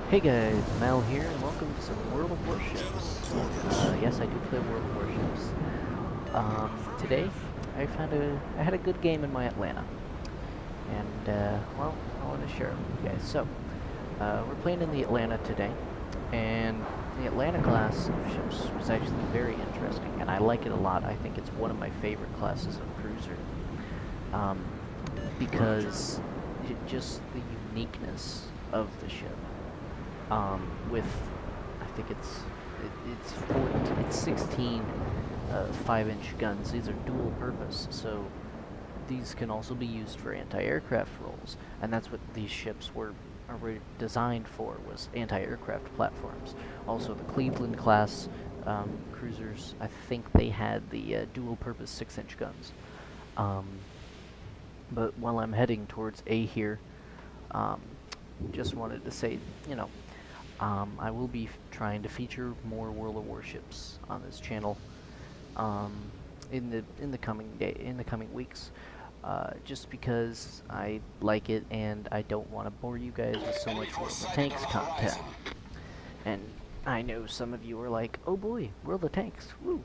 Hey guys, Mal here, and welcome to some World of Warships. Yes, I do play World of Warships. Today, I had a good game in my Atlanta, and well, I want to share it with you guys. So, we're playing in the Atlanta today, and the Atlanta class of ships was actually very interesting, and I like it a lot. I think it's one of my favorite classes of cruiser, um, because just the uniqueness of the ship. With I think it's 16 5-inch guns. These are dual purpose, so these can also be used for anti-aircraft roles, and that's what these ships were designed for, was anti-aircraft platforms. Also, the Cleveland class cruisers, I think they had the dual purpose 6-inch guns. Um, but while I'm heading towards A here, um, just wanted to say, I will be trying to feature more World of Warships on this channel in the coming weeks, just because I like it and I don't want to bore you guys with so much World of Tanks content. And I know some of you are like, "Oh boy, World of Tanks, woo!"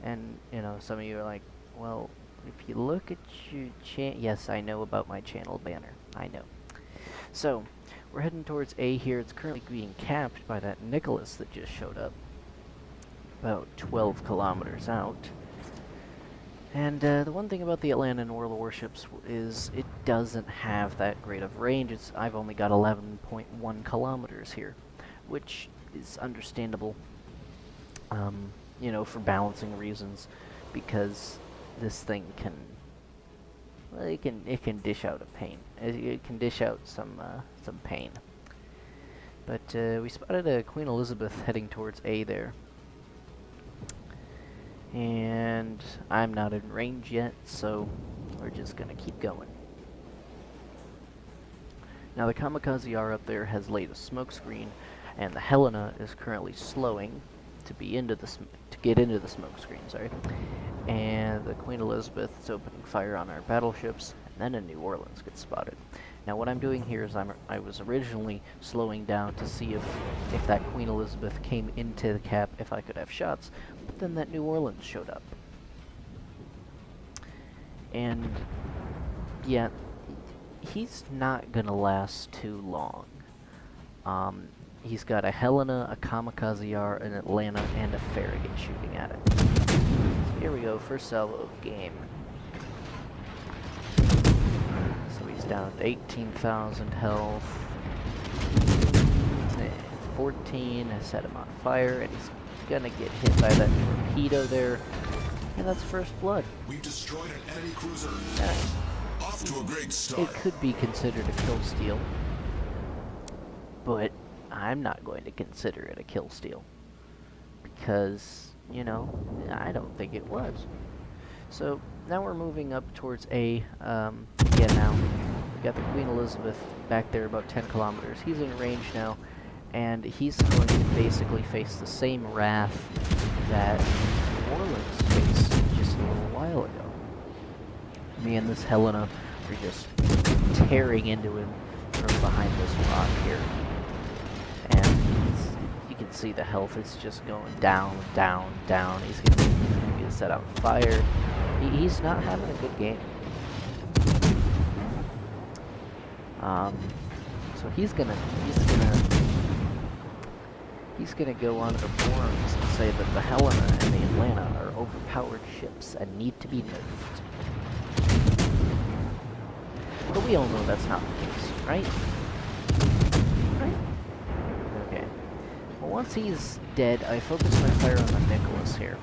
And some of you are like, "Well, if you look at your yes, I know about my channel banner. I know." So, we're heading towards A here. It's currently being capped by that Nicholas that just showed up, about 12 kilometers out. And the one thing about the Atlanta and World of Warships is it doesn't have that great of range. I've only got 11.1 kilometers here, which is understandable, for balancing reasons, because this thing can, well, it can dish out a pain. It can dish out some pain. But we spotted a Queen Elizabeth heading towards A there, and I'm not in range yet, so we're just gonna keep going. Now the Kamikaze R up there has laid a smoke screen, and the Helena is currently slowing to get into the smoke screen. Sorry. And the Queen Elizabeth is opening fire on our battleships, and then a New Orleans gets spotted. Now what I'm doing here is I was originally slowing down to see if that Queen Elizabeth came into the cap, if I could have shots, but then that New Orleans showed up. And yeah, he's not gonna last too long. He's got a Helena, a Kamikaze R, an Atlanta, and a Farragut shooting at it. So here we go, first salvo of game. So he's down to 18,000 health. 14, I set him on fire, and he's gonna get hit by that torpedo there. And that's first blood. We've destroyed an enemy cruiser. Off to a great start. It could be considered a kill steal, but I'm not going to consider it a kill steal, because, I don't think it was. So now we're moving up towards A. Again now, we got the Queen Elizabeth back there about 10 kilometers. He's in range now, and he's going to basically face the same wrath that New Orleans faced just a little while ago. Me and this Helena are just tearing into him from behind this rock here. And you can see the health is just going down, down, down. He's going to get set on fire. He's not having a good game. So he's gonna go onto the forums and say that the Helena and the Atlanta are overpowered ships and need to be nerfed. But we all know that's not the case, right? Okay. Well, once he's dead, I focus my fire on the Nicholas here.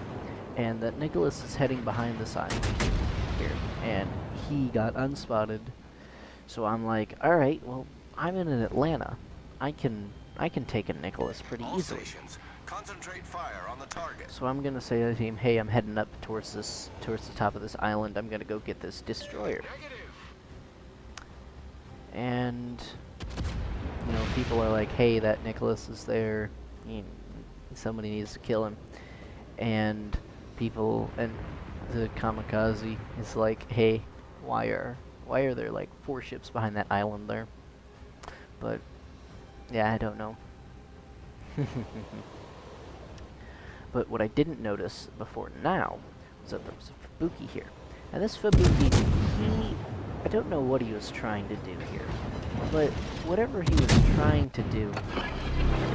And that Nicholas is heading behind this island here. And he got unspotted. So I'm like, alright, well, I'm in an Atlanta. I can take a Nicholas pretty easily. Concentrate fire on the target. So I'm gonna say to the team, hey, I'm heading up towards the top of this island. I'm gonna go get this destroyer. And people are like, hey, that Nicholas is there. Somebody needs to kill him. And the Kamikaze is like, hey, why are there like 4 ships behind that island there? But yeah, I don't know. But what I didn't notice before now was that there was a Fubuki here. And this Fubuki, I don't know what he was trying to do here, but whatever he was trying to do,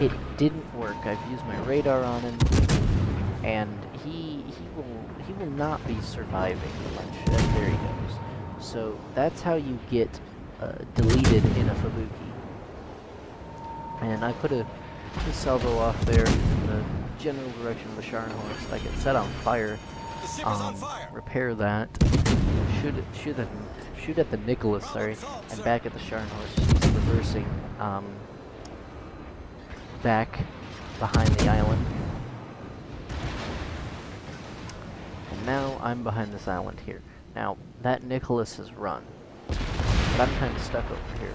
it didn't work. I've used my radar on him, and he will not be surviving the lunch. And there he goes. So that's how you get deleted in a Fubuki. And I put a salvo off there in the general direction of the Scharnhorst. I get set on fire. The ship is on fire. Repair that. Shoot at the Nicholas, sorry, and back at the Scharnhorst. He's reversing back behind the island. And now I'm behind this island here. Now, that Nicholas has run. But I'm kind of stuck over here.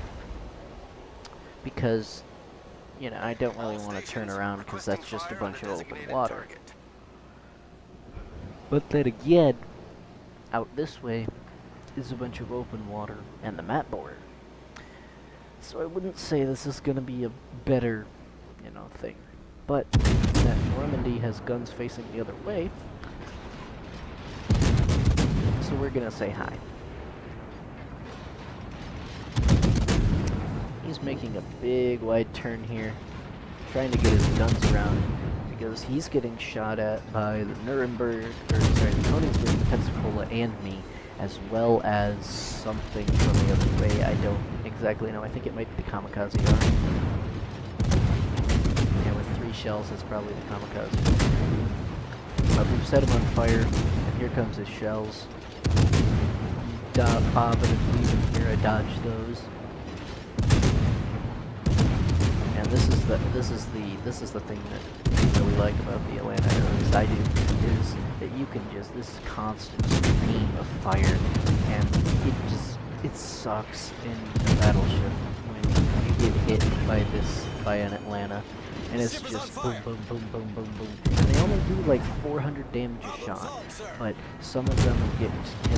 Because, you know, I don't really want to turn around because that's just a bunch of open water. But then again, out this way is a bunch of open water and the map board. So I wouldn't say this is going to be a better, you know, thing. But that Normandy has guns facing the other way, so we're going to say hi. He's making a big wide turn here, trying to get his guns around, because he's getting shot at by the Nuremberg, or sorry, the Königsberg, the Pensacola, and me, as well as something from the other way. I don't exactly know. I think it might be the Kamikaze gun. Yeah, with 3 shells, it's probably the Kamikaze. We've set him on fire, and here comes his shells. Bobbing and weaving here, I dodged those. And this is the thing that I really like about the Atlanta, or at least I do, is that you can just, this constant stream of fire, and it sucks in the battleship when you get hit by an Atlanta, and it's just boom, boom, boom, boom, boom, boom. And they only do like 400 damage a shot, but some of them can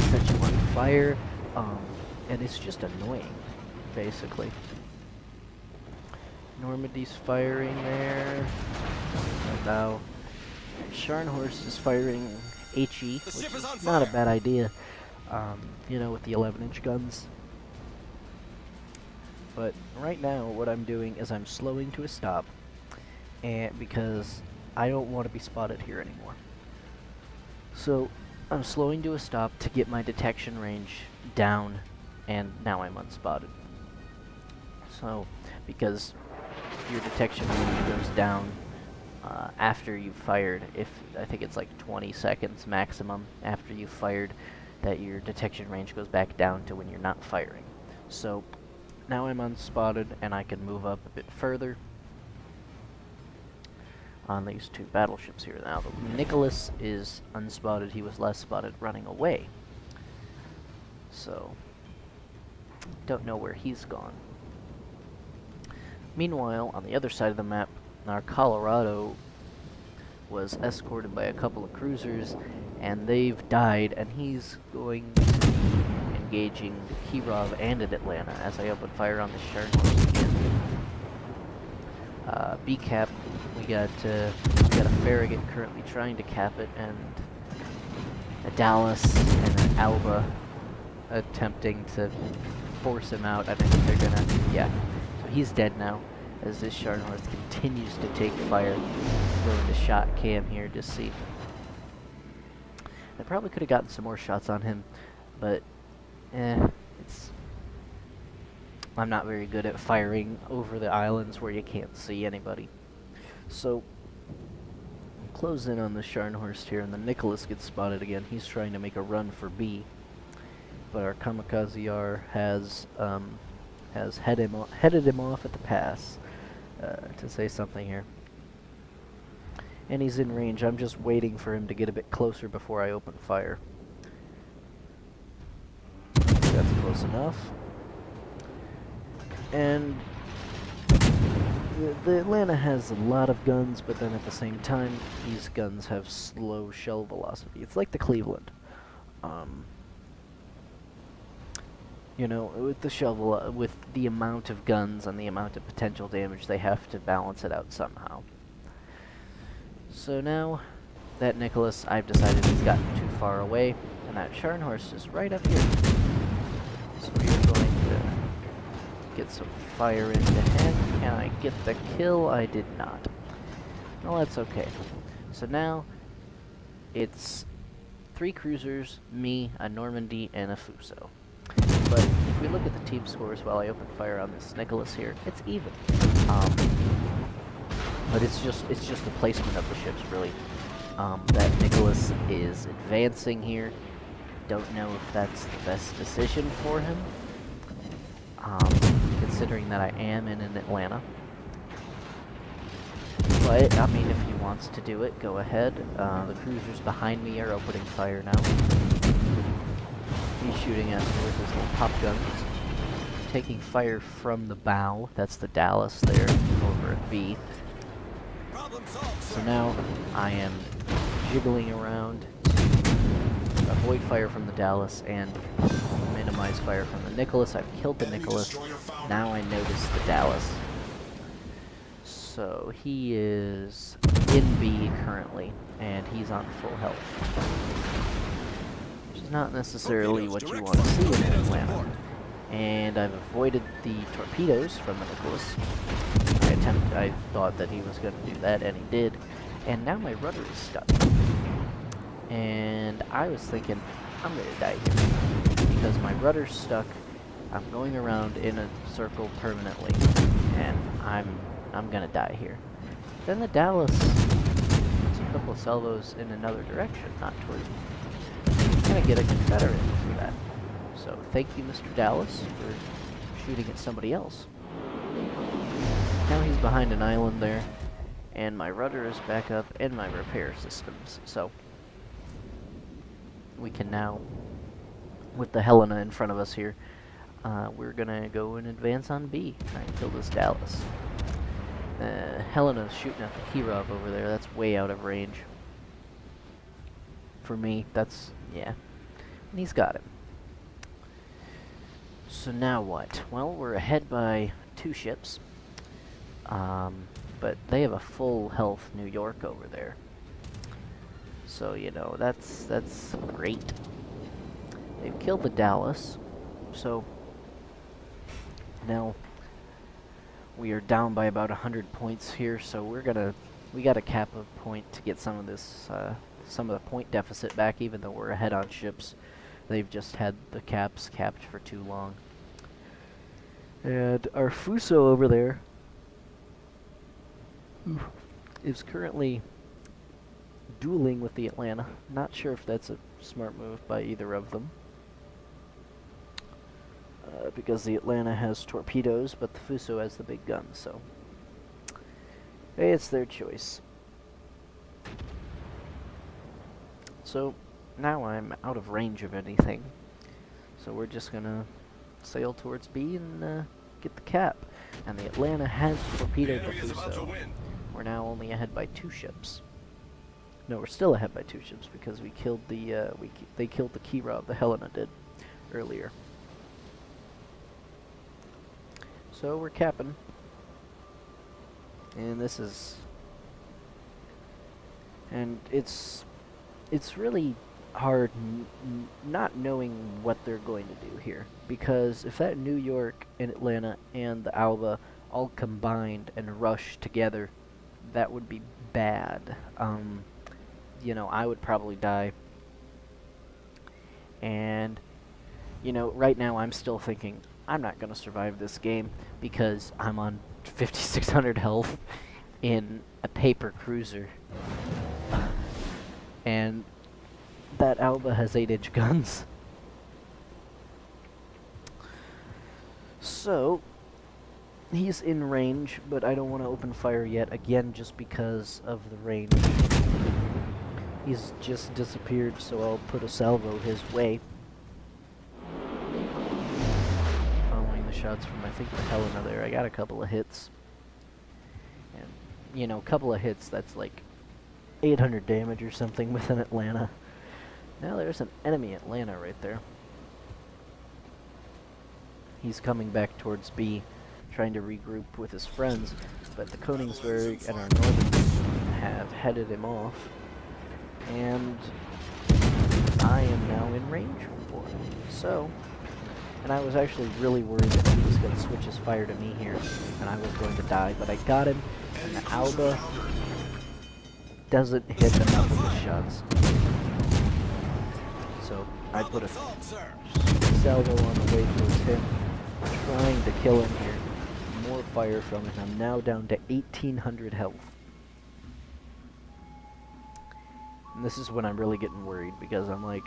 set you on fire, and it's just annoying, basically. Normandy's firing there. Now, Scharnhorst is firing HE, which is not a bad idea, you know, with the 11-inch guns. But right now, what I'm doing is I'm slowing to a stop, and because I don't want to be spotted here anymore. So I'm slowing to a stop to get my detection range down, and now I'm unspotted. So, because your detection range goes down after you've fired, I think it's like 20 seconds maximum after you've fired, that your detection range goes back down to when you're not firing. So now I'm unspotted, and I can move up a bit further on these 2 battleships here. Now the Nicholas is unspotted. He was last spotted running away, so don't know where he's gone. Meanwhile, on the other side of the map, our Colorado was escorted by a couple of cruisers, and they've died, and he's going to be engaging the Kirov and at Atlanta as I open fire on the Scharnhorst again. B-cap, we got a Farragut currently trying to cap it, and a Dallas and an Alba attempting to force him out. I think they're gonna, yeah. So he's dead now, as this Scharnhorst continues to take fire. Go into shot cam here to see. I probably could have gotten some more shots on him, but I'm not very good at firing over the islands where you can't see anybody. So close in on the Scharnhorst here, and the Nicholas gets spotted again. He's trying to make a run for B, but our Kamikaze R has headed him off at the pass, to say something here. And he's in range. I'm just waiting for him to get a bit closer before I open fire. That's close enough. And the Atlanta has a lot of guns, but then at the same time, these guns have slow shell velocity. It's like the Cleveland. You know, with the with the amount of guns and the amount of potential damage, they have to balance it out somehow. So now that Nicholas, I've decided he's gotten too far away, and that Scharnhorst is right up here. So we are going to get some fire into him. Can I get the kill? I did not. Well, that's okay. So now it's 3 cruisers, me, a Normandy, and a Fuso. But if we look at the team scores while I open fire on this Nicholas here, it's even. But it's just the placement of the ships, really. That Nicholas is advancing here. Don't know if that's the best decision for him, considering that I am in an Atlanta. But, I mean, if he wants to do it, go ahead. The cruisers behind me are opening fire now. He's shooting at me with his little pop guns. Taking fire from the bow. That's the Dallas there, over at B. So now I am jiggling around to avoid fire from the Dallas and minimize fire from the Nicholas. I've killed the Nicholas. Now I notice the Dallas. So he is in B currently, and he's on full health. Which is not necessarily what you want to see in an Atlanta. And I've avoided the torpedoes from the Nicholas. I thought that he was going to do that, and he did. And now my rudder is stuck. And I was thinking, I'm going to die here. Because my rudder's stuck, I'm going around in a circle permanently, and I'm going to die here. Then the Dallas puts a couple of salvos in another direction, not towards me. I'm going to get a Confederate for that. So thank you, Mr. Dallas, for shooting at somebody else. Now he's behind an island there, and my rudder is back up, and my repair systems. So we can now, with the Helena in front of us here, we're gonna go and advance on B, try and kill this Dallas. Helena's shooting at the Kirov over there. That's way out of range. For me, that's, yeah. And he's got him. So now what? Well, we're ahead by 2 ships. But they have a full health New York over there. So, you know, that's great. They've killed the Dallas. So now we are down by about 100 points here, so we gotta cap a point to get some of this, some of the point deficit back, even though we're ahead on ships. They've just had the caps capped for too long. And our Fuso over there is currently dueling with the Atlanta. Not sure if that's a smart move by either of them. Because the Atlanta has torpedoes, but the Fuso has the big guns, so hey, it's their choice. So now I'm out of range of anything, so we're just gonna sail towards B and get the cap. And the Atlanta has torpedoed the Fuso. We're now only ahead by 2 ships. No, we're still ahead by 2 ships because we killed the they killed the Kirov, the Helena did earlier. So we're capping, and this is, and it's really hard not knowing what they're going to do here, because if that New York and Atlanta and the Alba all combined and rushed together, that would be bad. You know, I would probably die. And, you know, right now I'm still thinking, I'm not going to survive this game because I'm on 5,600 health in a paper cruiser. And that Alba has 8-inch guns. So, he's in range, but I don't want to open fire yet, again, just because of the range. He's just disappeared, so I'll put a salvo his way. Following the shots from, I think, the Helena there. I got a couple of hits. And, you know, a couple of hits, that's like 800 damage or something with an Atlanta. Now there's an enemy Atlanta right there. He's coming back towards B, trying to regroup with his friends, but the Königsberg and our northern have headed him off, and I am now in range for him. So, and I was actually really worried that he was going to switch his fire to me here, and I was going to die, but I got him, and the Alba doesn't hit enough of his shots. So, I put a salvo on the way towards him, trying to kill him here. More fire from him. I'm now down to 1,800 health. And this is when I'm really getting worried, because I'm like,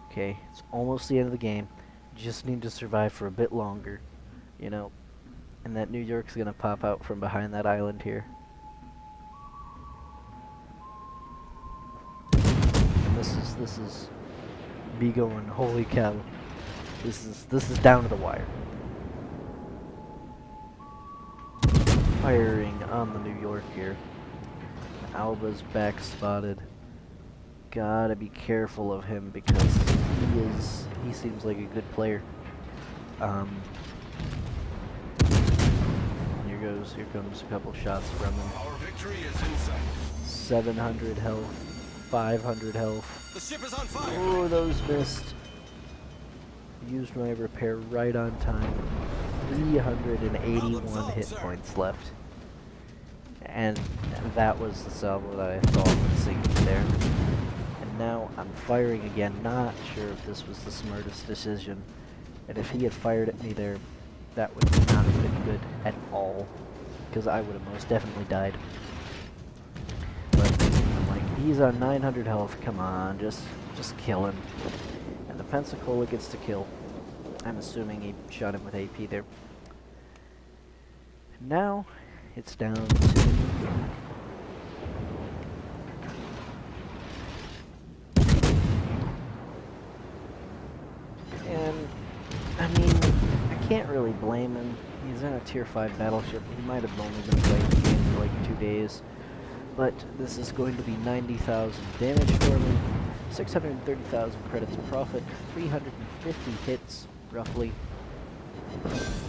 okay, it's almost the end of the game. Just need to survive for a bit longer, you know. And that New York's gonna pop out from behind that island here. And this is me going, holy cow. This is down to the wire. Firing on the New York here. Alba's back spotted. Gotta be careful of him because he seems like a good player. Here comes a couple shots from him. Our victory is in sight. 700 health, 500 health. The ship is on fire. Oh, those missed. Used my repair right on time. 381 hit points left. And that was the salvo that I thought would sink me there. And now I'm firing again, not sure if this was the smartest decision. And if he had fired at me there, that would not have been good at all, because I would have most definitely died. But I'm like, he's on 900 health, come on, just kill him. And the Pensacola gets to kill. I'm assuming he shot him with AP there. And now, it's down to the New York. And, I mean, I can't really blame him. He's in a tier 5 battleship. He might have only been playing the game for like 2 days. But this is going to be 90,000 damage for me, 630,000 credits profit, 350 hits, roughly.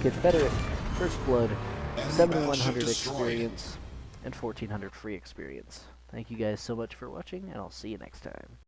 Confederate First Blood, 7,100 experience, and 1,400 free experience. Thank you guys so much for watching, and I'll see you next time.